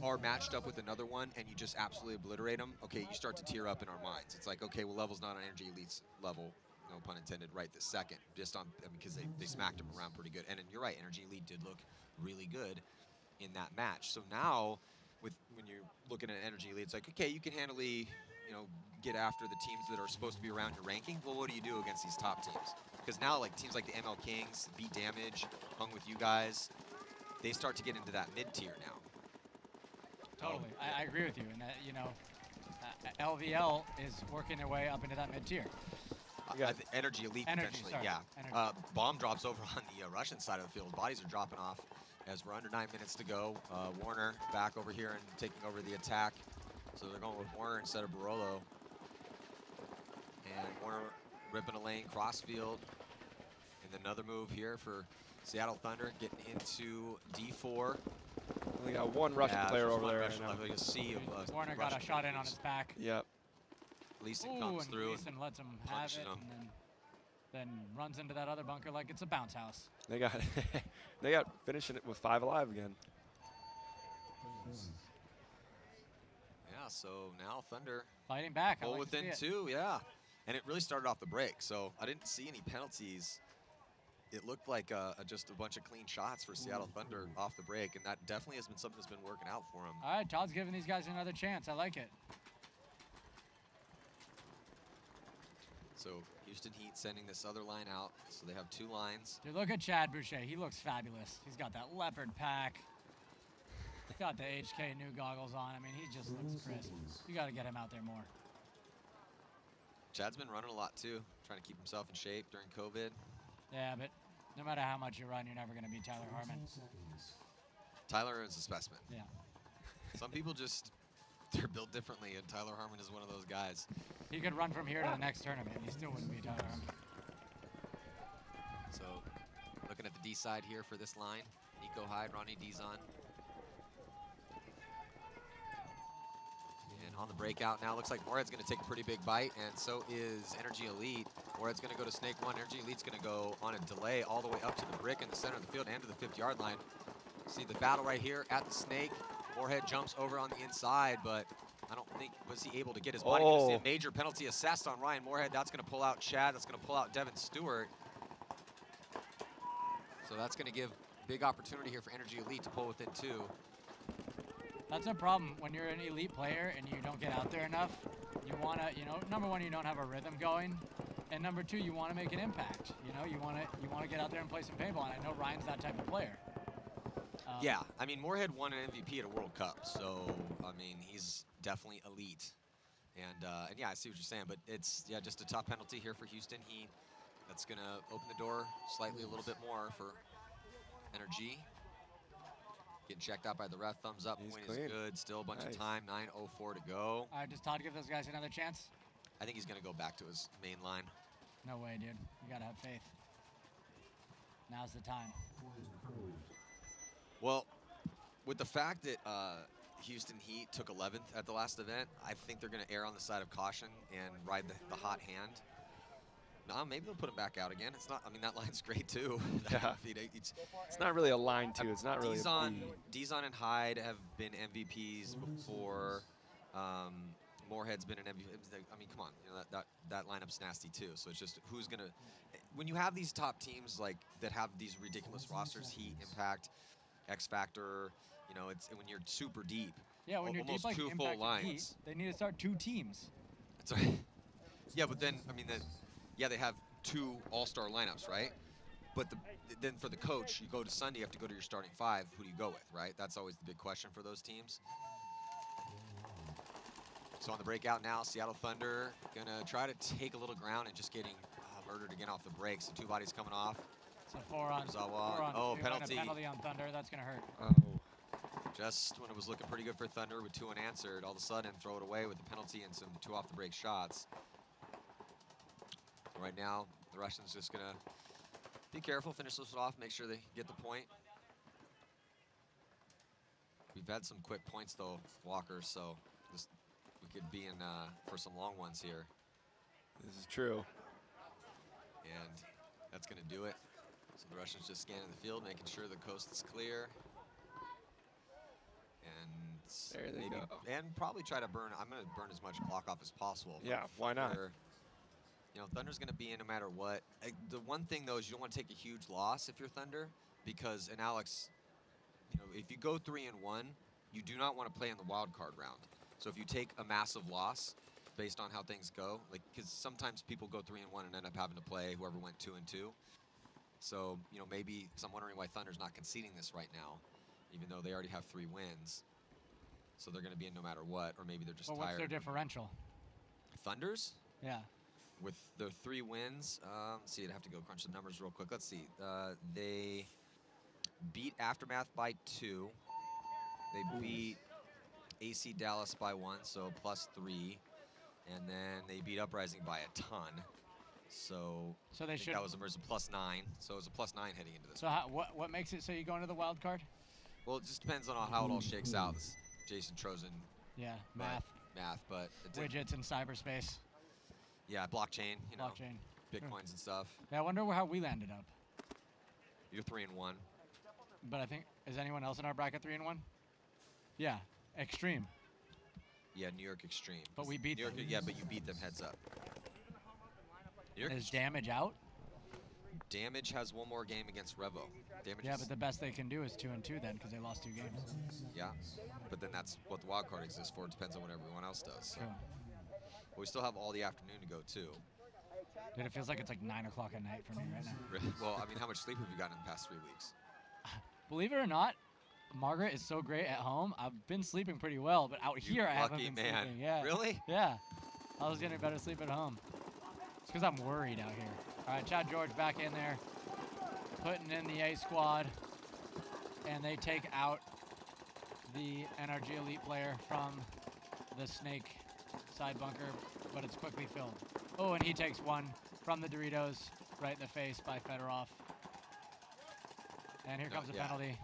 are matched up with another one and you just absolutely obliterate them, okay, you start to tear up in our minds. It's like, okay, well, level's not on Energy Elite's level, no pun intended, right this second, just on, I mean, because they smacked him around pretty good. And then you're right, Energy Elite did look really good in that match. So now, when you're looking at Energy Elite, it's like, okay, you can handily, get after the teams that are supposed to be around your ranking. Well, what do you do against these top teams? Because now, like, teams like the ML Kings, Beat Damage, hung with you guys, they start to get into that mid-tier now. Totally. I agree with you. And that, LVL is working their way up into that mid-tier. The Energy Elite, potentially, yeah. Bomb drops over on the Russian side of the field. Bodies are dropping off as we're under 9 minutes to go. Warner back over here and taking over the attack. So they're going with Warner instead of Barolo. And Warner ripping a lane, crossfield. And another move here for Seattle Thunder, getting into D4. Only got one Russian player over there right now. You'll see Warner got a shot in on his back. Yep. Leeson comes through. Leeson lets him have it, and then runs into that other bunker like it's a bounce house. They got they got finishing it with 5 alive again. Yeah, so now Thunder fighting back. Goal within 2, yeah. And it really started off the break, so I didn't see any penalties. It looked like just a bunch of clean shots for Seattle Thunder off the break, and that definitely has been something that's been working out for them. All right, Todd's giving these guys another chance. I like it. So Houston Heat sending this other line out, so they have 2 lines. Dude, look at Chad Boucher. He looks fabulous. He's got that leopard pack. He's got the HK new goggles on. I mean, he just looks crisp. You got to get him out there more. Chad's been running a lot, too, trying to keep himself in shape during COVID. Yeah, but no matter how much you run, you're never going to beat Tyler Harmon. Tyler is a specimen. Yeah. Some people just, they're built differently, and Tyler Harmon is one of those guys. He could run from here to the next tournament. He still wouldn't beat Tyler Harmon. So, looking at the D side here for this line. Nico Hyde, Ronnie Dizon. And on the breakout now, looks like Morehead's going to take a pretty big bite, and so is Energy Elite. Morehead's going to go to Snake 1. Energy Elite's going to go on a delay all the way up to the brick in the center of the field and to the 50-yard line. See the battle right here at the Snake. Morehead jumps over on the inside, but I don't think, was he able to get his body? Oh. See a major penalty assessed on Ryan Morehead. That's going to pull out Chad. That's going to pull out Devin Stewart. So that's going to give big opportunity here for Energy Elite to pull within 2. That's a problem when you're an elite player and you don't get out there enough. You want to, number one, you don't have a rhythm going, and number 2, you want to make an impact. You want to get out there and play some paintball. And I know Ryan's that type of player. Yeah, I mean, Morehead won an MVP at a World Cup, so I mean, he's definitely elite. And yeah, I see what you're saying, but it's just a tough penalty here for Houston. That's gonna open the door slightly a little bit more for Energy. Getting checked out by the ref, thumbs up, point is good. Still a bunch of time, 9:04 to go. All right, does Todd give those guys another chance? I think he's gonna go back to his main line. No way, dude. You gotta have faith. Now's the time. Well, with the fact that Houston Heat took 11th at the last event, I think they're going to err on the side of caution and ride the hot hand. No, maybe they'll put him back out again. It's not. I mean, that line's great too. Yeah. It's not really a line too. It's not really. Dizon and Hyde have been MVPs before. Morehead's been an MVP. I mean, come on, that lineup's nasty too. So it's just who's gonna. When you have these top teams like that have these ridiculous rosters, Heat, Impact, X Factor, it's when you're super deep. Yeah, when you're deep like 2 Impact full lines. Heat, they need to start 2 teams. That's right. Yeah, but then I mean they have 2 all-star lineups, right? But then for the coach, you go to Sunday, you have to go to your starting 5. Who do you go with, right? That's always the big question for those teams. So on the breakout now, Seattle Thunder gonna try to take a little ground and just getting murdered again off the break. So 2 bodies coming off. So 4 on. Oh, penalty. Penalty on Thunder. That's gonna hurt. Oh. Just when it was looking pretty good for Thunder with 2 unanswered, all of a sudden throw it away with the penalty and some 2 off the break shots. So right now, the Russians just gonna be careful, finish this off, make sure they get the point. We've had some quick points though, Walker, so we could be in for some long ones here. This is true. And that's gonna do it. So the Russians just scanning the field, making sure the coast is clear. And minutes. There they go. And probably try to burn. I'm going to burn as much clock off as possible. Yeah, why not? You know, Thunder's going to be in no matter what. The one thing, though, is you don't want to take a huge loss if you're Thunder, because, and Alex, you know, if you go 3-1, you do not want to play in the wild card round. So if you take a massive loss based on how things go, like, because sometimes people go 3-1 and end up having to play whoever went 2-2. So, you know, maybe, because I'm wondering why Thunder's not conceding this right now, even though they already have 3 wins. So they're going to be in no matter what, or maybe they're just tired. What's their differential? Thunder's? Yeah. With their 3 wins, let's see, I'd have to go crunch the numbers real quick. Let's see. They beat Aftermath by 2. They beat AC Dallas by 1, so +3. And then they beat Uprising by a ton. So they should. That was a +9. So it was a +9 heading into this. So what makes it so you go into the wild card? Well, it just depends on how it all shakes out. This is Jason Trozen. Yeah, math, but widgets in cyberspace. Yeah, blockchain. You know, Blockchain. Bitcoins and stuff. Yeah, I wonder how we landed up. You're 3-1. But I think, is anyone else in our bracket 3-1? Yeah, Extreme. Yeah, New York Extreme. But we beat them. Yeah, but you beat them heads up. Is Damage out? Damage has 1 more game against Revo. Damage but the best they can do is 2-2 then, because they lost 2 games. Yeah, but then that's what the wild card exists for. It depends on what everyone else does. So. True. But we still have all the afternoon to go too. Dude, it feels like it's like 9 o'clock at night for me right now. Well, I mean, how much sleep have you gotten in the past 3 weeks? Believe it or not, Margaret is so great at home. I've been sleeping pretty well, but out here I haven't been sleeping. Yeah. Really? Yeah. I was getting better sleep at home. It's because I'm worried out here. All right, Chad George back in there, putting in the A squad, and they take out the NRG Elite player from the Snake side bunker, but it's quickly filled. Oh, and he takes 1 from the Doritos right in the face by Fedorov. And here comes a penalty.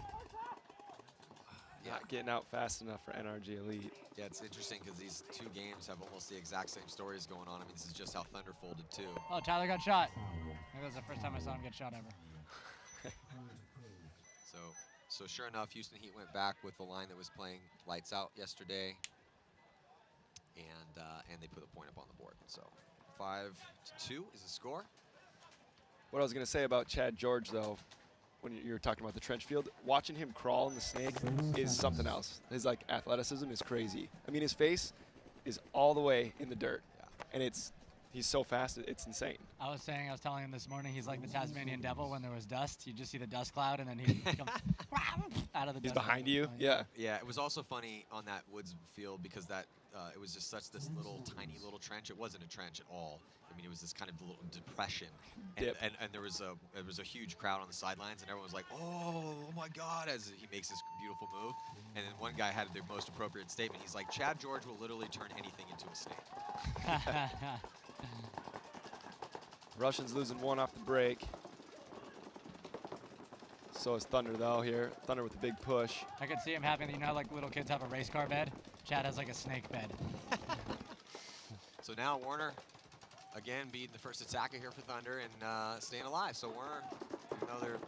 Not getting out fast enough for NRG Elite. Yeah, it's interesting because these 2 games have almost the exact same stories going on. I mean, this is just how Thunder folded too. Oh, Tyler got shot. I think that was the first time I saw him get shot ever. So sure enough, Houston Heat went back with the line that was playing lights out yesterday, and they put a point up on the board. So 5-2 is the score. What I was going to say about Chad George, though, when you were talking about the trench field, watching him crawl in the Snake is something else. His like athleticism is crazy. I mean, his face is all the way in the dirt, and he's so fast, it's insane. I was telling him this morning, he's like the Tasmanian devil when there was dust. You just see the dust cloud, and then he comes out of the dust. He's behind you, yeah. Yeah, it was also funny on that Woods field because it was just this tiny little trench. It wasn't a trench at all. I mean, it was this kind of little depression, and there was a huge crowd on the sidelines, and everyone was like, "Oh my God!" as he makes this beautiful move. And then one guy had the most appropriate statement. He's like, "Chad George will literally turn anything into a snake." Russians losing 1 off the break. So is Thunder though here. Thunder with a big push. I could see him having, you know, like little kids have a race car bed. Chad has like a snake bed. So now Warner, again, beating the first attacker here for Thunder and staying alive. So Warner, even though they're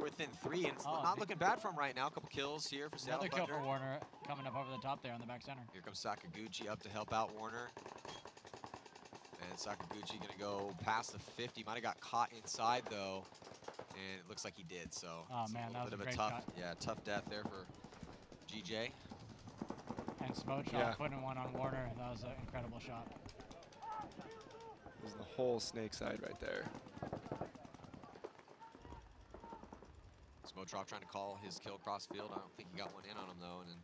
within 3, and it's not looking bad for him right now. A couple kills here for Seattle Thunder. Another kill for Warner coming up over the top there on the back center. Here comes Sakaguchi up to help out Warner. And Sakaguchi going to go past the 50. Might have got caught inside, though. And it looks like he did, so man, that was a great tough shot. Yeah, tough death there for GJ. And Smochop putting 1 on Warner. That was an incredible shot. It was the whole Snake side right there. Smotrop trying to call his kill across field. I don't think he got one in on him, though. And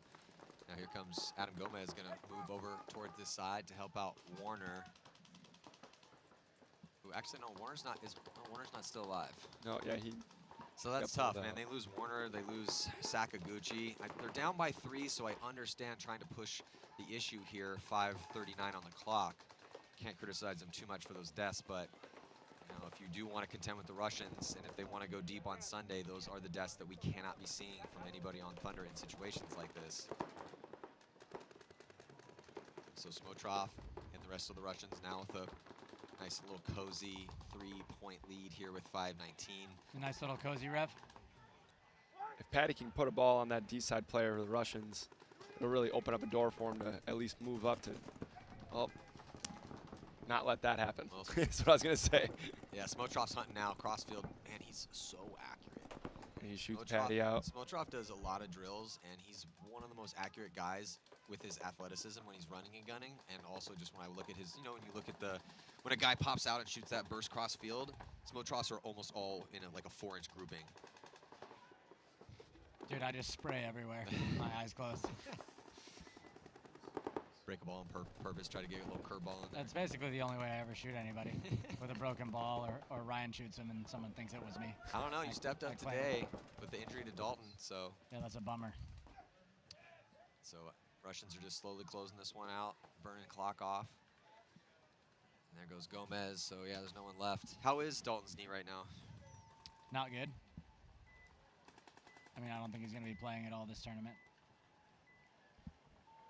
now here comes Adam Gomez, going to move over towards this side to help out Warner. Who actually, no, Warner's not still alive. No, yeah, So that's tough, man. They lose Warner, they lose Sakaguchi. They're down by 3, so I understand trying to push the issue here. 5:39 on the clock. Can't criticize them too much for those deaths, but you know, if you do want to contend with the Russians, and if they want to go deep on Sunday, those are the deaths that we cannot be seeing from anybody on Thunder in situations like this. So Smotrov and the rest of the Russians now with a nice little cozy 3-point lead here with 5:19. A nice little cozy rev. If Patty can put a ball on that D-side player for the Russians, it'll really open up a door for him to at least move up to, well, not let that happen. Well, That's what I was going to say. Yeah, Smotrov's hunting now, crossfield. Man, he's so accurate. And he shoots Patty out. Smotrov does a lot of drills, and he's one of the most accurate guys with his athleticism when he's running and gunning, and also just when I look at his, you know, when you look at when a guy pops out and shoots that burst crossfield, Smotrovs are almost all in like a 4-inch grouping. Dude, I just spray everywhere. My eyes closed. Break a ball on purpose, try to get a little curveball in there. That's basically the only way I ever shoot anybody, with a broken ball, or Ryan shoots him and someone thinks it was me. I don't know, you stepped up today with the injury to Dalton, so. Yeah, that's a bummer. So Russians are just slowly closing this one out, burning clock off. And there goes Gomez, so yeah, there's no one left. How is Dalton's knee right now? Not good. I mean, I don't think he's going to be playing at all this tournament.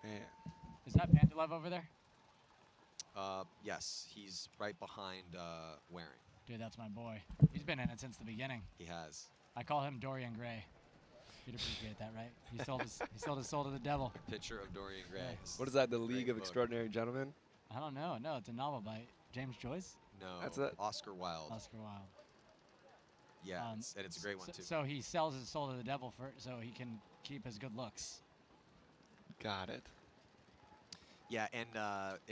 Man. Is that Pandulev over there? Yes, he's right behind Waring. Dude, that's my boy. He's been in it since the beginning. He has. I call him Dorian Gray. You'd appreciate that, right? He sold his soul to the devil. Picture of Dorian Gray. What is that, the League of book. Extraordinary Gentlemen? I don't know. No, it's a novel by James Joyce. No, That's it. Oscar Wilde. Oscar Wilde. Yeah, and it's a great one, too. So he sells his soul to the devil so he can keep his good looks. Got it. Yeah, and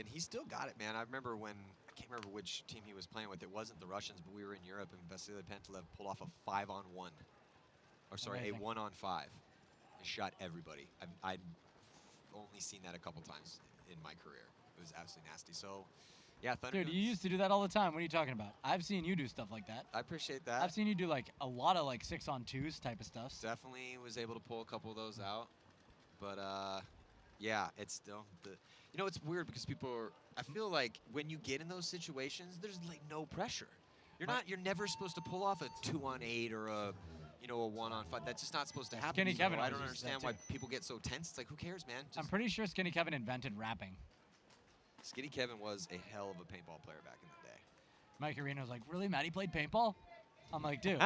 he still got it, man. I remember when, I can't remember which team he was playing with. It wasn't the Russians, but we were in Europe, and Vasily Pandulev pulled off a 5-on-1. Or sorry, Amazing. a 1-on-5. He shot everybody. I've only seen that a couple times in my career. It was absolutely nasty. So, yeah, Thunder. Dude, you used to do that all the time. What are you talking about? I've seen you do stuff like that. I appreciate that. I've seen you do like a lot of like 6-on-2s type of stuff. Definitely was able to pull a couple of those out. But, yeah, it's still you know, it's weird because people are, I feel like when you get in those situations, there's like no pressure. You're never supposed to pull off a 2-on-8 or a 1-on-5. That's just not supposed to happen. Skinny Kevin I don't always used understand that why too. people get so tense. It's like, who cares, man? I'm pretty sure Skinny Kevin invented rapping. Skinny Kevin was a hell of a paintball player back in the day. Mike Areno's like, really, Matty played paintball? I'm like, dude.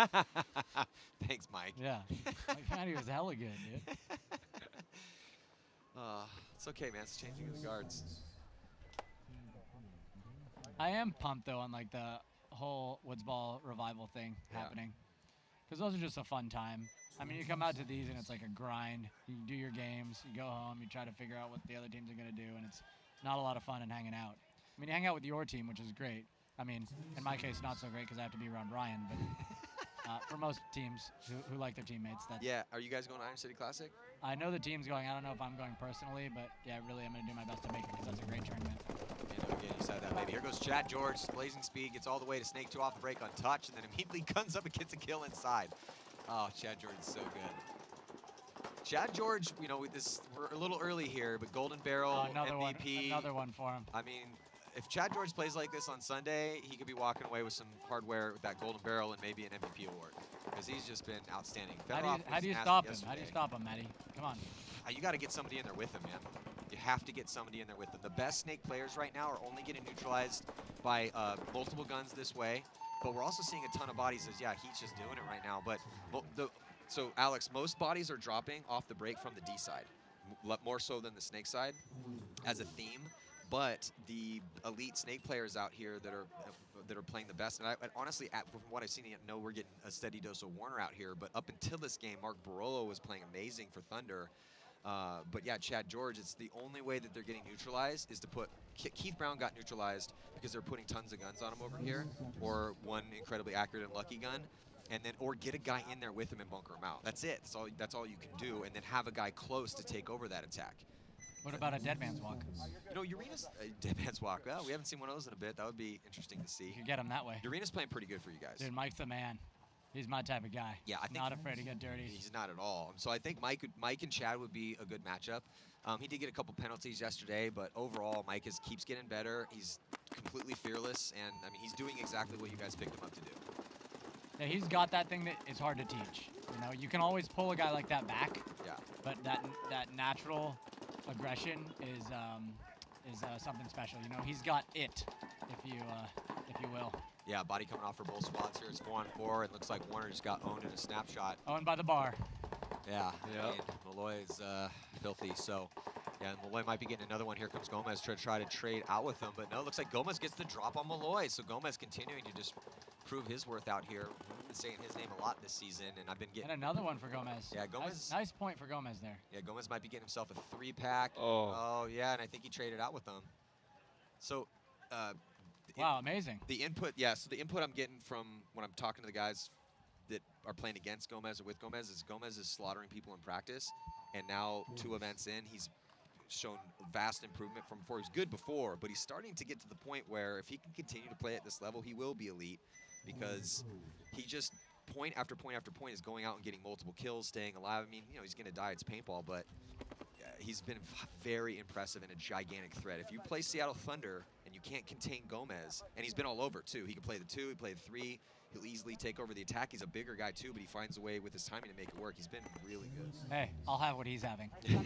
Thanks, Mike. Yeah. Like, Matty was hella good, dude. It's okay, man. It's changing of the guards. I am pumped, though, on like the whole Woods Ball revival thing happening. Because those are just a fun time. I mean, you come out to these and it's like a grind. You do your games, you go home, you try to figure out what the other teams are going to do, and it's not a lot of fun and hanging out. I mean, you hang out with your team, which is great. I mean, in my case, not so great because I have to be around Ryan, but for most teams who like their teammates, that's... Yeah, are you guys going to Iron City Classic? I know the team's going. I don't know if I'm going personally, but yeah, really, I'm going to do my best to make it because that's a great tournament. Again, you said that, baby. Here goes Chad George, blazing speed, gets all the way to Snake 2 off the break untouched, and then immediately guns up and gets a kill inside. Oh, Chad George is so good. Chad George, you know, we're a little early here, but Golden Barrel, MVP. Another one for him. I mean, if Chad George plays like this on Sunday, he could be walking away with some hardware with that Golden Barrel and maybe an MVP award because he's just been outstanding. How do you stop him? How do you stop him, Matty? Come on. You got to get somebody in there with him, man. You have to get somebody in there with them. The best Snake players right now are only getting neutralized by multiple guns this way, but we're also seeing a ton of bodies as, yeah, he's just doing it right now. But so, Alex, most bodies are dropping off the break from the D side, more so than the Snake side as a theme. But the elite Snake players out here that are playing the best, and I honestly, from what I've seen, I know we're getting a steady dose of Warner out here, but up until this game, Mark Barolo was playing amazing for Thunder. But yeah, Chad George, it's the only way that they're getting neutralized is to put, Keith Brown got neutralized because they're putting tons of guns on him over here, or one incredibly accurate and lucky gun, and then, or get a guy in there with him and bunker him out. That's it, that's all you can do, and then have a guy close to take over that attack. What about a dead man's walk? You know, Urina's dead man's walk. Well, we haven't seen one of those in a bit. That would be interesting to see. You could get him that way. Urina's playing pretty good for you guys. Dude, Mike's the man. He's my type of guy. Yeah, I think not afraid to get dirty. He's not at all. So I think Mike and Chad would be a good matchup. He did get a couple penalties yesterday, but overall, Mike keeps getting better. He's completely fearless, and I mean, he's doing exactly what you guys picked him up to do. Yeah, he's got that thing that is hard to teach. You know, you can always pull a guy like that back. Yeah. But that natural aggression is something special. You know, he's got it, if you will. Yeah, body coming off for both squads here. It's 4-on-4. It looks like Warner just got owned in a snapshot. Owned by the bar. Yeah, Yep. I mean, Malloy is filthy, so yeah, Malloy might be getting another one. Here comes Gomez to try to trade out with him, but no, it looks like Gomez gets the drop on Malloy, so Gomez continuing to just prove his worth out here. We've been saying his name a lot this season, and I've been getting... And another one for Gomez. Yeah, Gomez... Nice point for Gomez there. Yeah, Gomez might be getting himself a 3-pack. Oh. Oh, yeah, and I think he traded out with them. So, wow, amazing. The input, yeah, so the input I'm getting from when I'm talking to the guys that are playing against Gomez or with Gomez is slaughtering people in practice, and now 2 events in, he's shown vast improvement from before. He was good before, but he's starting to get to the point where if he can continue to play at this level, he will be elite, because he just point after point after point is going out and getting multiple kills, staying alive. I mean, you know, he's going to die. It's paintball, but he's been very impressive and a gigantic threat. If you play Seattle Thunder and you can't contain Gomez, and he's been all over too. He can play the 2, he played the 3. He'll easily take over the attack. He's a bigger guy too, but he finds a way with his timing to make it work. He's been really good. Hey, I'll have what he's having. Yeah,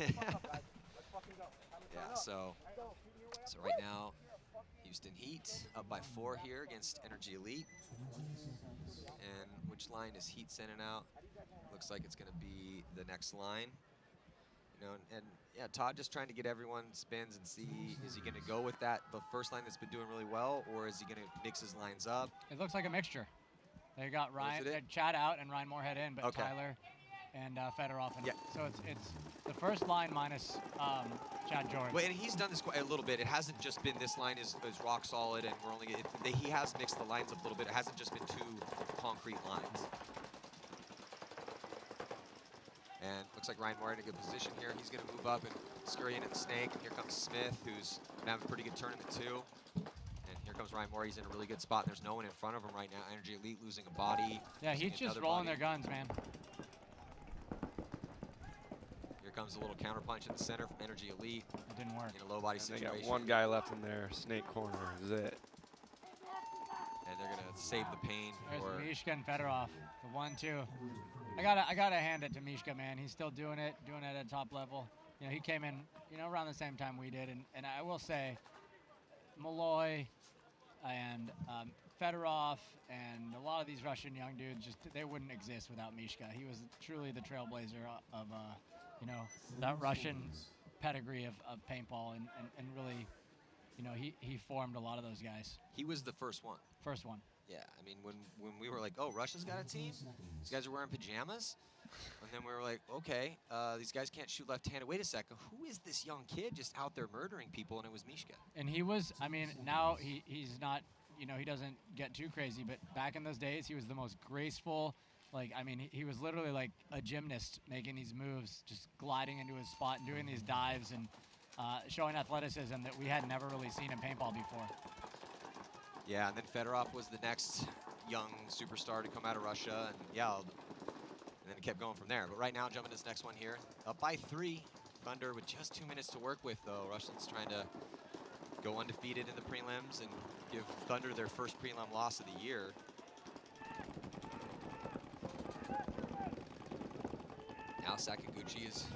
so right now, Houston Heat up by 4 here against Energy Elite. And which line is Heat sending out? Looks like it's going to be the next line. You know, and yeah, Todd just trying to get everyone spins and see, is he going to go with the first line that's been doing really well, or is he going to mix his lines up? It looks like a mixture. They got Chad out and Ryan Moorhead in, but okay. Tyler and Fedorov. Yeah. So it's the first line minus Chad George. Well, and he's done this quite a little bit. It hasn't just been this line is rock solid, and we're only he has mixed the lines up a little bit. It hasn't just been 2 concrete lines. And looks like Ryan Moore in a good position here. He's going to move up and scurry in at the snake. And here comes Smith, who's been having a pretty good turn in the 2. And here comes Ryan Moore. He's in a really good spot. And there's no one in front of him right now. Energy Elite losing a body. Yeah, he's just rolling their guns, man. Here comes a little counter punch in the center from Energy Elite. It didn't work. In a low body They situation. got 1 guy left in their snake corner. Is it? And they're going to save the pain. There's Mishka and Fedorov, the 1-2. I gotta hand it to Mishka, man. He's still doing it at a top level. You know, he came in, you know, around the same time we did, and I will say, Malloy and Fedorov and a lot of these Russian young dudes, they wouldn't exist without Mishka. He was truly the trailblazer of you know, that Russian pedigree of paintball, and really, you know, he formed a lot of those guys. He was the first one. First one. Yeah, I mean, when we were like, oh, Russia's got a team? These guys are wearing pajamas? And then we were like, okay, these guys can't shoot left-handed. Wait a second, who is this young kid just out there murdering people? And it was Mishka. And he was, I mean, now he's not, you know, he doesn't get too crazy, but back in those days, he was the most graceful, like, I mean, he was literally like a gymnast making these moves, just gliding into his spot and doing these dives and showing athleticism that we had never really seen in paintball before. Yeah, and then Fedorov was the next young superstar to come out of Russia, and yeah, and then it kept going from there. But right now, jumping to this next one here, up by 3. Thunder with just 2 minutes to work with, though. Russians trying to go undefeated in the prelims and give Thunder their first prelim loss of the year. Now Sakaguchi is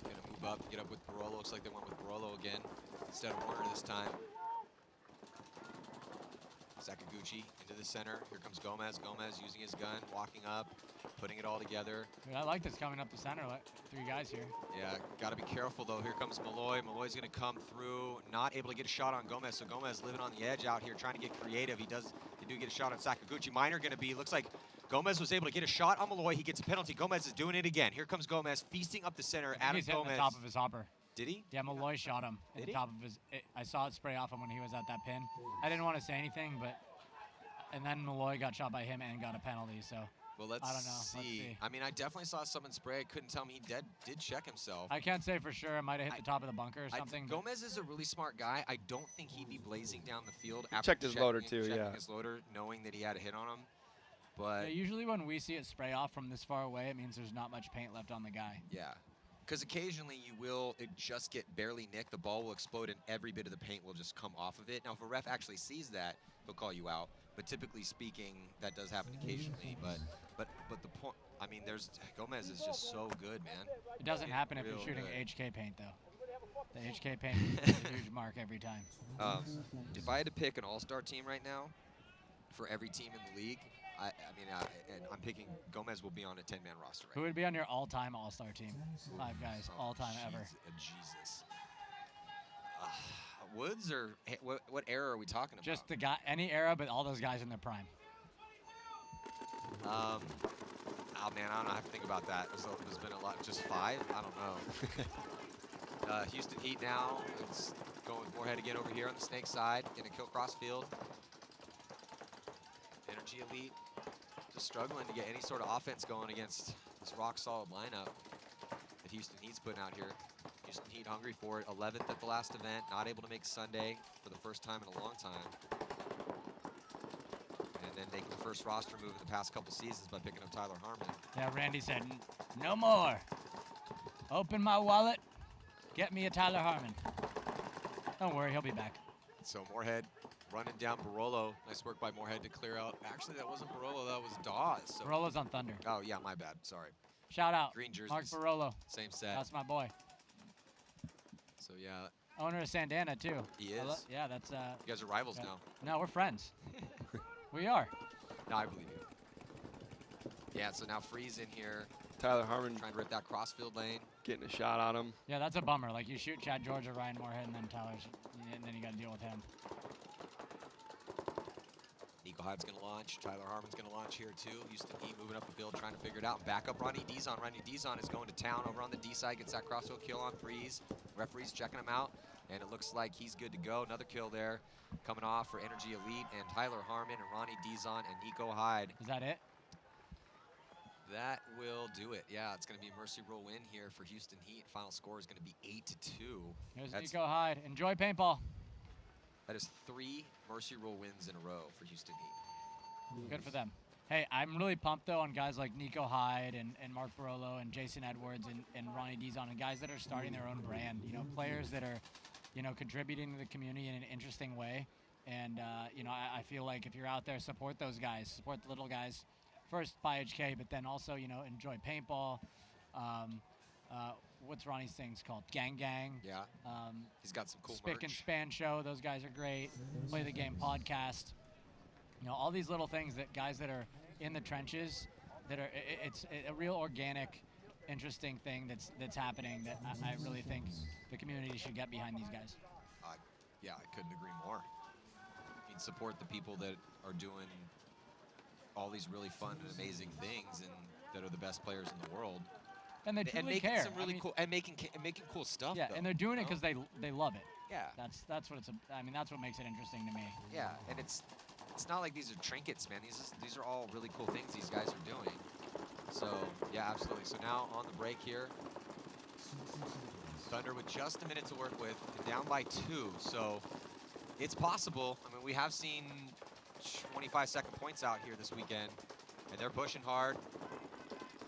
going to move up, get up with Barolo. Looks like they went with Barolo again instead of Warner this time. Sakaguchi into the center. Here comes Gomez. Gomez using his gun, walking up, putting it all together. Dude, I like this coming up the center. 3 guys here. Yeah, got to be careful, though. Here comes Malloy. Malloy's going to come through, not able to get a shot on Gomez. So Gomez living on the edge out here, trying to get creative. They do get a shot on Sakaguchi. Minor going to be, looks like Gomez was able to get a shot on Malloy. He gets a penalty. Gomez is doing it again. Here comes Gomez, feasting up the center. Adam He's hitting Gomez. the top of his hopper. Did he? Yeah, Malloy shot him at the top of his. I saw it spray off him when he was at that pin. I didn't want to say anything, but. And then Malloy got shot by him and got a penalty, so well, let's I don't know. See. Let's see. I mean, I definitely saw someone spray. I couldn't tell me he did check himself. I can't say for sure. It might have hit the top of the bunker or something. Gomez is a really smart guy. I don't think he'd be blazing down the field after checked his loader too, checking his loader, knowing that he had a hit on him. But yeah, usually when we see it spray off from this far away, it means there's not much paint left on the guy. Yeah. Because occasionally it just get barely nicked, the ball will explode and every bit of the paint will just come off of it. Now, if a ref actually sees that, he'll call you out. But typically speaking, that does happen occasionally. But the point, I mean, Gomez is just so good, man. It doesn't happen if you're shooting good. HK paint, though. The HK paint is a huge mark every time. If I had to pick an all-star team right now for every team in the league, and I'm picking Gomez will be on a 10-man roster. Who would be on your all-time All-Star team? 5 guys, Oh, all-time ever. Jesus. Woods or what era are we talking about? Just the guy, any era, but all those guys in their prime. Oh man, I don't know. I have to think about that. There's been a lot. Just 5? I don't know. Houston Heat now. It's going with Moorhead again over here on the snake side. Getting a kill cross field. Energy Elite just struggling to get any sort of offense going against this rock solid lineup that Houston Heat's putting out here. Houston Heat hungry for it. 11th at the last event. Not able to make Sunday for the first time in a long time. And then making the first roster move in the past couple seasons by picking up Tyler Harmon. Yeah, Randy said, no more. Open my wallet. Get me a Tyler Harmon. Don't worry, he'll be back. So Moorhead running down Barolo. Nice work by Moorhead to clear out. Actually, that wasn't Barolo, that was Dawes. So Barolo's on Thunder. oh, yeah, my bad. Sorry. Shout out. Green jerseys. Mark Barolo. Same set. That's my boy. So, yeah, Owner of Sandana, too. he is. Yeah, that's... You guys are rivals yeah. now. No, we're friends. We are. No, I believe you. Yeah, so now Freeze in here. Tyler Harmon Trying to rip that crossfield lane. getting a shot on him. Yeah, that's a bummer. Like, you shoot Chad George or Ryan Moorhead, and then Tyler's... And then you got to deal with him. Nico Hyde's going to launch. Tyler Harmon's going to launch here, too. Houston Heat moving up the field, trying to figure it out. Back up Ronnie Dizon. Ronnie Dizon is going to town over on the D side. Gets that crossfield kill on Freeze. Referee's checking him out. And it looks like he's good to go. Another kill there coming off for Energy Elite and Tyler Harmon and Ronnie Dizon and Nico Hyde. Is that it? That will do it. Yeah, it's going to be a Mercy Roll win here for Houston Heat. Final score is going to be 8-2. Here's Nico Hyde. Enjoy paintball. That is 3 Mercy Roll wins in a row for Houston Heat. Good for them. Hey, I'm really pumped, though, on guys like Nico Hyde and Mark Barolo and Jason Edwards and Ronnie Dizon and guys that are starting their own brand. You know, players that are, you know, contributing to the community in an interesting way. And, you know, I feel like if you're out there, support those guys. Support the little guys. First, buy HK, but then also, you know, enjoy paintball. What's Ronnie's things called? Gang Gang. Yeah. He's got some cool Spick merch. and Span Show. Those guys are great. Play the Game podcast. You know, all these little things that guys that are in the trenches, that are, it's a real organic, interesting thing that's happening that I really think the community should get behind these guys. Yeah, I couldn't agree more. I mean, support the people that are doing all these really fun and amazing things and that are the best players in the world. And they truly making care. some really I mean, cool and making cool stuff. Yeah, though, and they're doing it you know? because they love it. Yeah. That's what it's. I mean, that's what makes it interesting to me. Yeah, and it's not like these are trinkets, man. These are all really cool things these guys are doing. So yeah, absolutely. So now on the break here, Thunder with just a minute to work with, and down by 2. So it's possible. I mean, we have seen 25-second points out here this weekend, and they're pushing hard.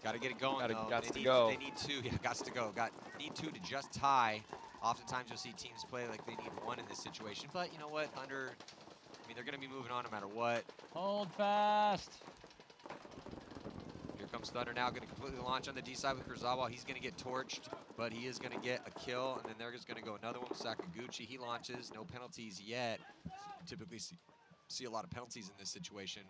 Got to get it going. Got to go. They need 2. Yeah, got to go. Need 2 to just tie. Oftentimes you'll see teams play like they need 1 in this situation, but you know what? Thunder, I mean, they're going to be moving on no matter what. Hold fast. Here comes Thunder now, going to completely launch on the D side with Kurzawa. He's going to get torched, but he is going to get a kill, and then they're just going to go another one with Sakaguchi. He launches, no penalties yet. You typically see a lot of penalties in this situation.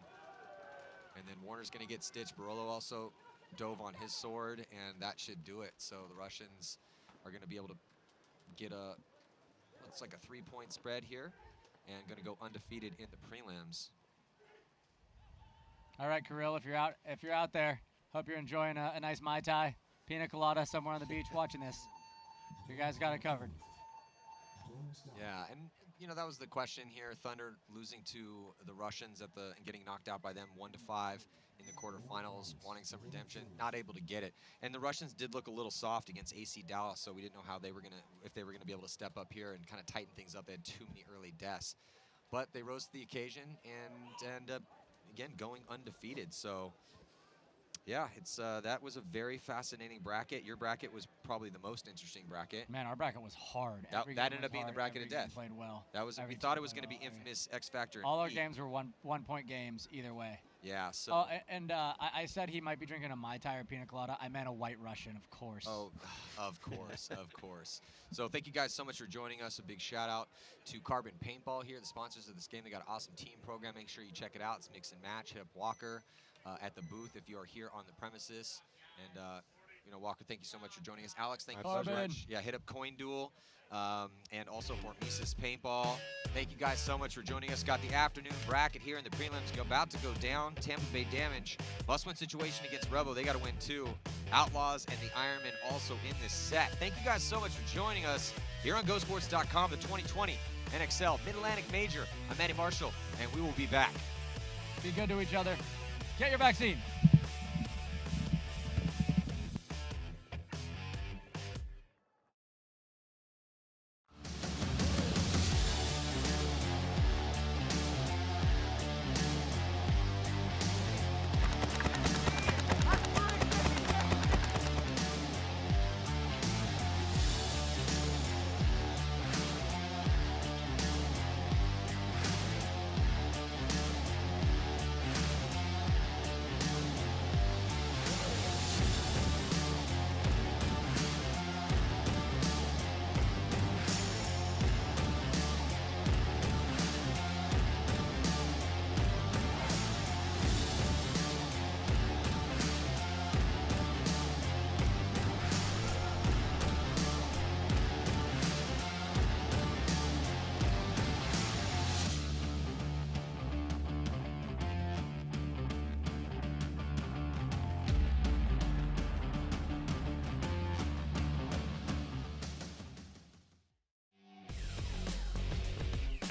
And then Warner's going to get stitched. Barolo also dove on his sword, and that should do it. So the Russians are going to be able to get looks like a 3-point spread here, and going to go undefeated in the prelims. All right, Kirill, if you're out there, hope you're enjoying a nice Mai Tai, pina colada somewhere on the beach watching this. You guys got it covered. Yeah, and you know, that was the question here. Thunder losing to the Russians and getting knocked out by them 1-5 in the quarterfinals, wanting some redemption, not able to get it. And the Russians did look a little soft against AC Dallas, so we didn't know how if they were gonna be able to step up here and kind of tighten things up. They had too many early deaths, but they rose to the occasion and again going undefeated. So yeah, it's that was a very fascinating bracket. Your bracket was probably the most interesting bracket. Man, our bracket was hard. That ended up being the bracket of death. Played well. That was. We thought it was going to be infamous X Factor. All our games were one-point games either way. Yeah. So. Oh, and I said he might be drinking a Mai Tai or pina colada. I meant a White Russian, of course. Oh, of course, of course. So thank you guys so much for joining us. A big shout out to Carbon Paintball here, the sponsors of this game. They got an awesome team program. Make sure you check it out. It's mix and match. Hit up Walker at the booth if you are here on the premises. And Walker, thank you so much for joining us. Alex, thank you so much. Yeah, hit up Coin Duel. And also Hormesis Paintball. Thank you guys so much for joining us. Got the afternoon bracket here in the prelims. About to go down. Tampa Bay Damage. Must-win situation against Rebel. They got to win too. Outlaws and the Ironman also in this set. Thank you guys so much for joining us here on GoSports.com, the 2020 NXL Mid-Atlantic Major. I'm Manny Marshall, and we will be back. Be good to each other. Get your vaccine.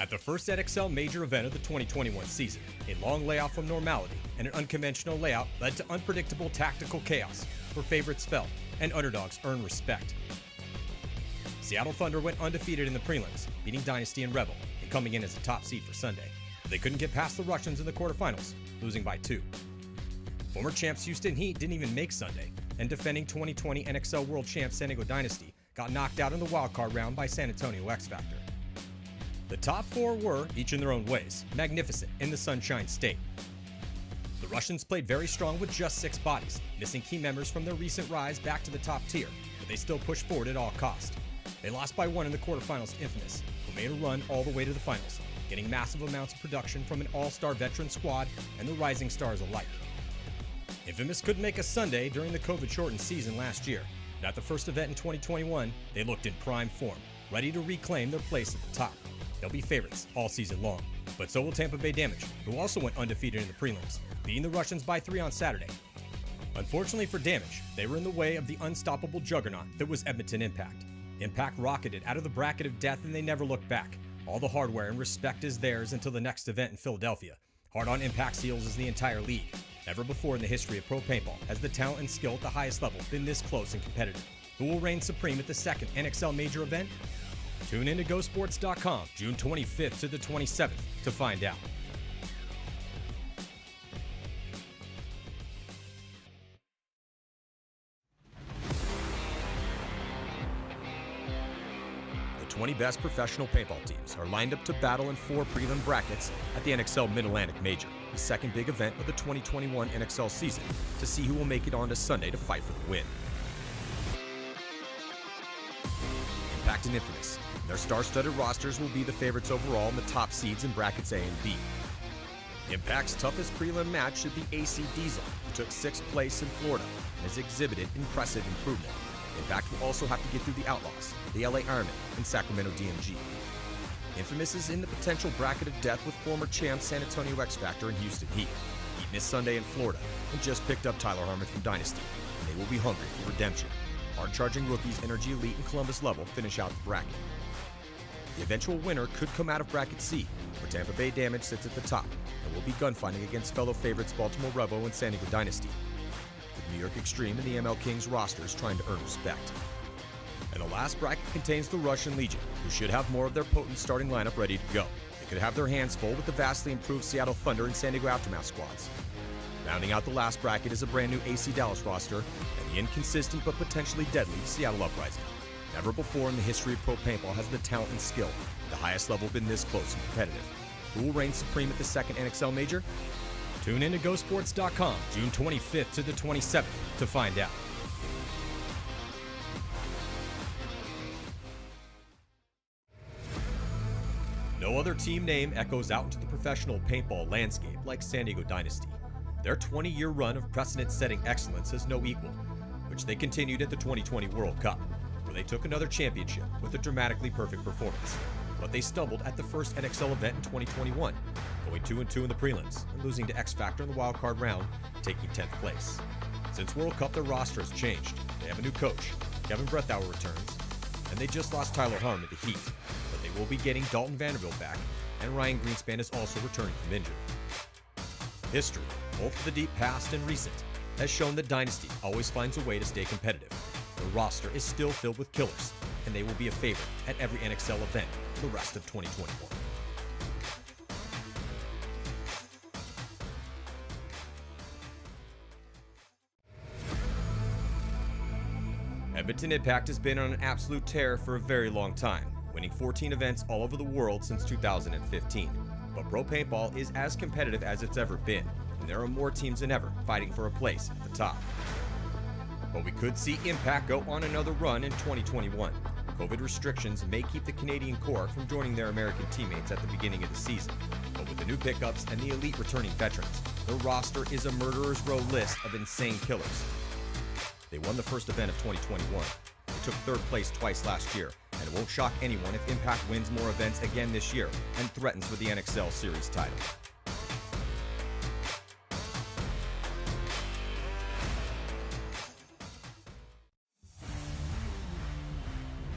At the first NXL major event of the 2021 season, a long layoff from normality and an unconventional layout led to unpredictable tactical chaos, where favorites fell and underdogs earned respect. Seattle Thunder went undefeated in the prelims, beating Dynasty and Rebel and coming in as a top seed for Sunday. But they couldn't get past the Russians in the quarterfinals, losing by 2. Former champs Houston Heat didn't even make Sunday, and defending 2020 NXL World Champs San Diego Dynasty got knocked out in the wildcard round by San Antonio X Factor. The top 4 were, each in their own ways, magnificent in the Sunshine State. The Russians played very strong with just 6 bodies, missing key members from their recent rise back to the top tier, but they still pushed forward at all cost. They lost by 1 in the quarterfinals to Infamous, who made a run all the way to the finals, getting massive amounts of production from an all-star veteran squad and the rising stars alike. Infamous couldn't make a Sunday during the COVID-shortened season last year, but at the first event in 2021, they looked in prime form, ready to reclaim their place at the top. They'll be favorites all season long, but so will Tampa Bay Damage, who also went undefeated in the prelims, beating the Russians by 3 on Saturday. Unfortunately for Damage, they were in the way of the unstoppable juggernaut that was Edmonton Impact. Impact rocketed out of the bracket of death and they never looked back. All the hardware and respect is theirs until the next event in Philadelphia. Hard on Impact's heels is the entire league. Never before in the history of pro paintball has the talent and skill at the highest level been this close and competitive. Who will reign supreme at the second NXL major event? Tune in to GoSports.com June 25th to the 27th to find out. The 20 best professional paintball teams are lined up to battle in 4 prelim brackets at the NXL Mid-Atlantic Major, the second big event of the 2021 NXL season, to see who will make it on to Sunday to fight for the win. Impact and Infamous. Their star-studded rosters will be the favorites overall in the top seeds in brackets A and B. Impact's toughest prelim match should be AC Diesel, who took 6th place in Florida and has exhibited impressive improvement. Impact will also have to get through the Outlaws, the LA Ironmen, and Sacramento DMG. Infamous is in the potential bracket of death with former champs San Antonio X Factor and Houston Heat. Heat missed Sunday in Florida and just picked up Tyler Harmon from Dynasty, and they will be hungry for redemption. Hard-charging rookies Energy Elite and Columbus Level finish out the bracket. The eventual winner could come out of bracket C, where Tampa Bay Damage sits at the top, and will be gunfighting against fellow favorites Baltimore Revo and San Diego Dynasty, with New York Extreme and the ML Kings rosters trying to earn respect. And the last bracket contains the Russian Legion, who should have more of their potent starting lineup ready to go. They could have their hands full with the vastly improved Seattle Thunder and San Diego Aftermath squads. Rounding out the last bracket is a brand new AC Dallas roster and the inconsistent but potentially deadly Seattle Uprising. Never before in the history of pro paintball has the talent and skill at the highest level been this close and competitive. Who will reign supreme at the second NXL major? Tune in to GoSports.com June 25th to the 27th to find out. No other team name echoes out into the professional paintball landscape like San Diego Dynasty. Their 20-year run of precedent-setting excellence has no equal, which they continued at the 2020 World Cup, where they took another championship with a dramatically perfect performance. But they stumbled at the first NXL event in 2021, going 2-2 in the prelims and losing to X Factor in the wildcard round, taking 10th place. Since World Cup, their roster has changed. They have a new coach, Kevin Brethauer returns, and they just lost Tyler Harmon to Heat, but they will be getting Dalton Vanderbilt back, and Ryan Greenspan is also returning from injury. History, both the deep past and recent, has shown that Dynasty always finds a way to stay competitive. The roster is still filled with killers, and they will be a favorite at every NXL event for the rest of 2021. Edmonton Impact has been on an absolute tear for a very long time, winning 14 events all over the world since 2015. But pro paintball is as competitive as it's ever been, and there are more teams than ever fighting for a place at the top. But we could see Impact go on another run in 2021. COVID restrictions may keep the Canadian core from joining their American teammates at the beginning of the season. But with the new pickups and the elite returning veterans, the roster is a murderer's row list of insane killers. They won the first event of 2021. They took third place twice last year, and it won't shock anyone if Impact wins more events again this year and threatens for the NXL Series title.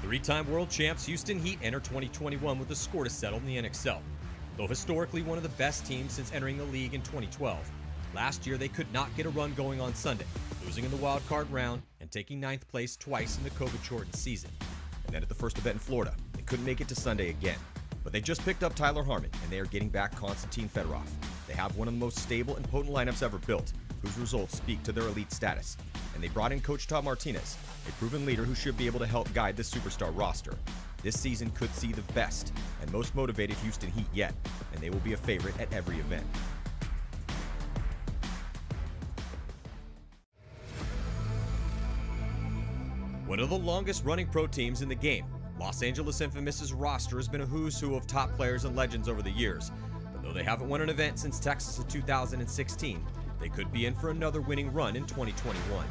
Three-time world champs Houston Heat enter 2021 with a score to settle in the NXL. Though historically one of the best teams since entering the league in 2012, last year they could not get a run going on Sunday, losing in the wild card round and taking 9th place twice in the COVID-shortened season. And then at the first event in Florida, they couldn't make it to Sunday again. But they just picked up Tyler Harmon, and they are getting back Konstantin Fedorov. They have one of the most stable and potent lineups ever built, whose results speak to their elite status. And they brought in Coach Todd Martinez, a proven leader who should be able to help guide the superstar roster. This season could see the best and most motivated Houston Heat yet, and they will be a favorite at every event. One of the longest running pro teams in the game, Los Angeles Infamous's roster has been a who's who of top players and legends over the years. But though they haven't won an event since Texas in 2016, they could be in for another winning run in 2021.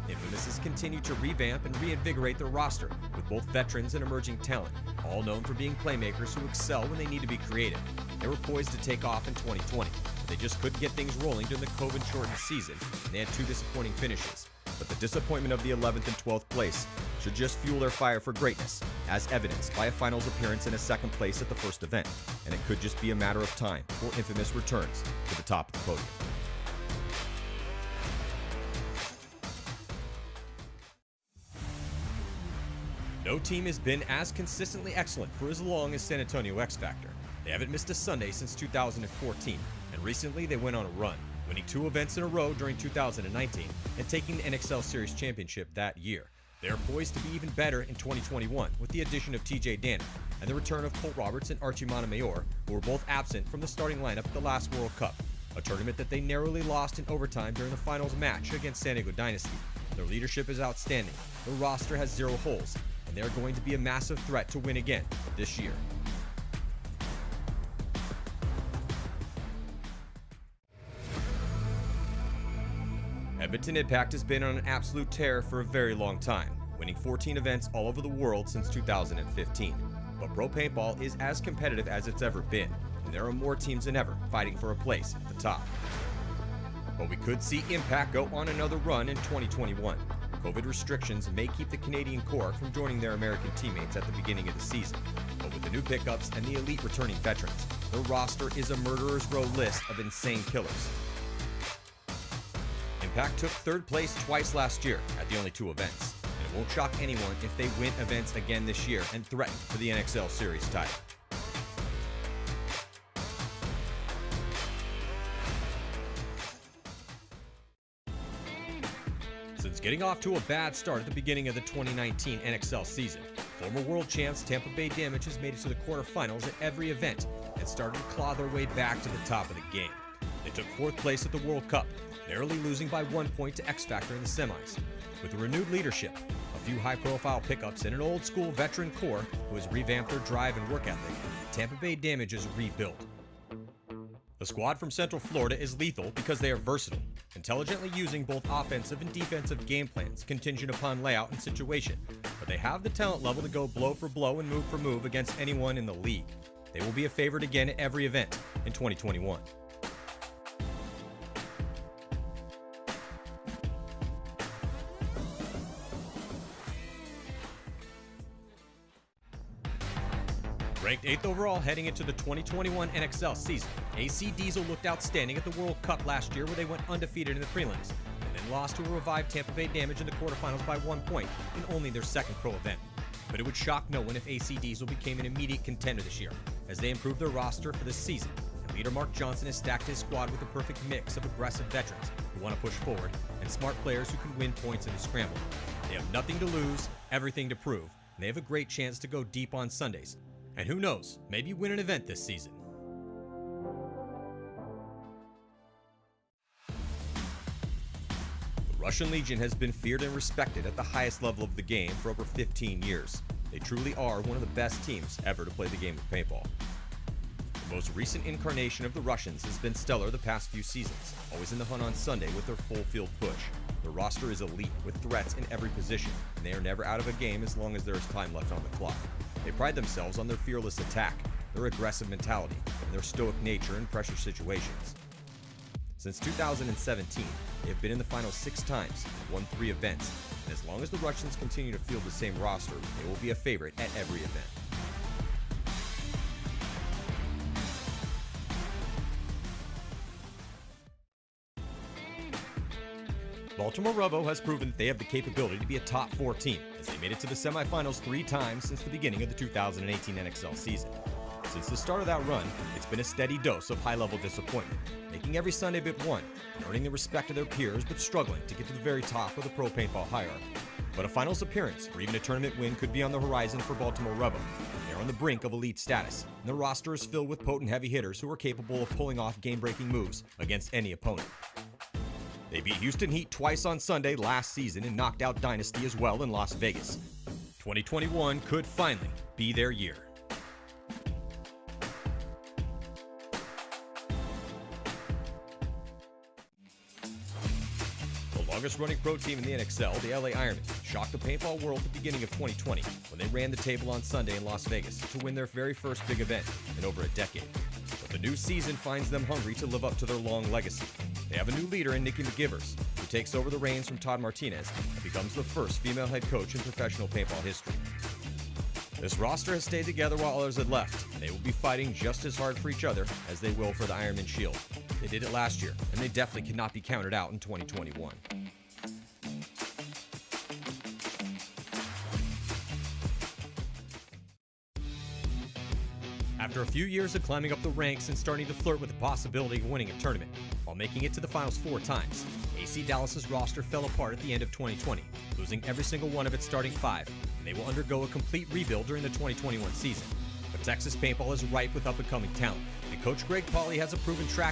Infamous has continued to revamp and reinvigorate their roster with both veterans and emerging talent, all known for being playmakers who excel when they need to be creative. They were poised to take off in 2020, but they just couldn't get things rolling during the COVID-shortened season, and they had 2 disappointing finishes. But the disappointment of the 11th and 12th place should just fuel their fire for greatness, as evidenced by a finals appearance and a 2nd place at the first event, and it could just be a matter of time before Infamous returns to the top of the podium. No team has been as consistently excellent for as long as San Antonio X Factor. They haven't missed a Sunday since 2014, and recently they went on a run, winning 2 events in a row during 2019 and taking the NXL Series championship that year. They are poised to be even better in 2021 with the addition of TJ Danner and the return of Colt Roberts and Archie Montemayor, who were both absent from the starting lineup at the last World Cup, a tournament that they narrowly lost in overtime during the finals match against San Diego Dynasty. Their leadership is outstanding. The roster has 0 holes, and they are going to be a massive threat to win again this year. Edmonton Impact has been on an absolute tear for a very long time, winning 14 events all over the world since 2015. But pro paintball is as competitive as it's ever been, and there are more teams than ever fighting for a place at the top. But we could see Impact go on another run in 2021. COVID restrictions may keep the Canadian core from joining their American teammates at the beginning of the season. But with the new pickups and the elite returning veterans, the roster is a murderer's row list of insane killers. Impact took 3rd place twice last year at the only 2 events, and it won't shock anyone if they win events again this year and threaten for the NXL Series title. Since getting off to a bad start at the beginning of the 2019 NXL season, former world champs Tampa Bay Damage has made it to the quarterfinals at every event and started to claw their way back to the top of the game. They took 4th place at the World Cup, narrowly losing by 1 point to X Factor in the semis. With renewed leadership, a few high-profile pickups, and an old-school veteran core who has revamped their drive and work ethic, Tampa Bay Damage is rebuilt. The squad from Central Florida is lethal because they are versatile, intelligently using both offensive and defensive game plans contingent upon layout and situation, but they have the talent level to go blow for blow and move for move against anyone in the league. They will be a favorite again at every event in 2021. Ranked 8th overall heading into the 2021 NXL season, AC Diesel looked outstanding at the World Cup last year where they went undefeated in the prelims, and then lost to a revived Tampa Bay Damage in the quarterfinals by 1 point in only their 2nd pro event. But it would shock no one if AC Diesel became an immediate contender this year, as they improved their roster for this season, and leader Mark Johnson has stacked his squad with a perfect mix of aggressive veterans who want to push forward and smart players who can win points in the scramble. They have nothing to lose, everything to prove, and they have a great chance to go deep on Sundays. And who knows, maybe win an event this season. The Russian Legion has been feared and respected at the highest level of the game for over 15 years. They truly are one of the best teams ever to play the game of paintball. The most recent incarnation of the Russians has been stellar the past few seasons, always in the hunt on Sunday with their full field push. Their roster is elite with threats in every position, and they are never out of a game as long as there is time left on the clock. They pride themselves on their fearless attack, their aggressive mentality, and their stoic nature in pressure situations. Since 2017, they have been in the final 6 times and won 3 events, and as long as the Russians continue to field the same roster, they will be a favorite at every event. Baltimore Robo has proven that they have the capability to be a top 4 team, as they made it to the semifinals 3 times since the beginning of the 2018 NXL season. Since the start of that run, it's been a steady dose of high-level disappointment, making every Sunday but one, and earning the respect of their peers but struggling to get to the very top of the pro paintball hierarchy. But a finals appearance or even a tournament win could be on the horizon for Baltimore Robo. They're on the brink of elite status, and their roster is filled with potent heavy hitters who are capable of pulling off game-breaking moves against any opponent. They beat Houston Heat twice on Sunday last season and knocked out Dynasty as well in Las Vegas. 2021 could finally be their year. The longest-running pro team in the NXL, the LA Ironmen, shocked the paintball world at the beginning of 2020 when they ran the table on Sunday in Las Vegas to win their very first big event in over a decade. But the new season finds them hungry to live up to their long legacy. They have a new leader in Nikki McGivers, who takes over the reins from Todd Martinez and becomes the first female head coach in professional paintball history. This roster has stayed together while others had left, and they will be fighting just as hard for each other as they will for the Ironman Shield. They did it last year, and they definitely cannot be counted out in 2021. After a few years of climbing up the ranks and starting to flirt with the possibility of winning a tournament, while making it to the finals 4 times, AC Dallas's roster fell apart at the end of 2020, losing every single one of its starting 5, and they will undergo a complete rebuild during the 2021 season. But Texas paintball is ripe with up-and-coming talent, and Coach Greg Pauly has a proven track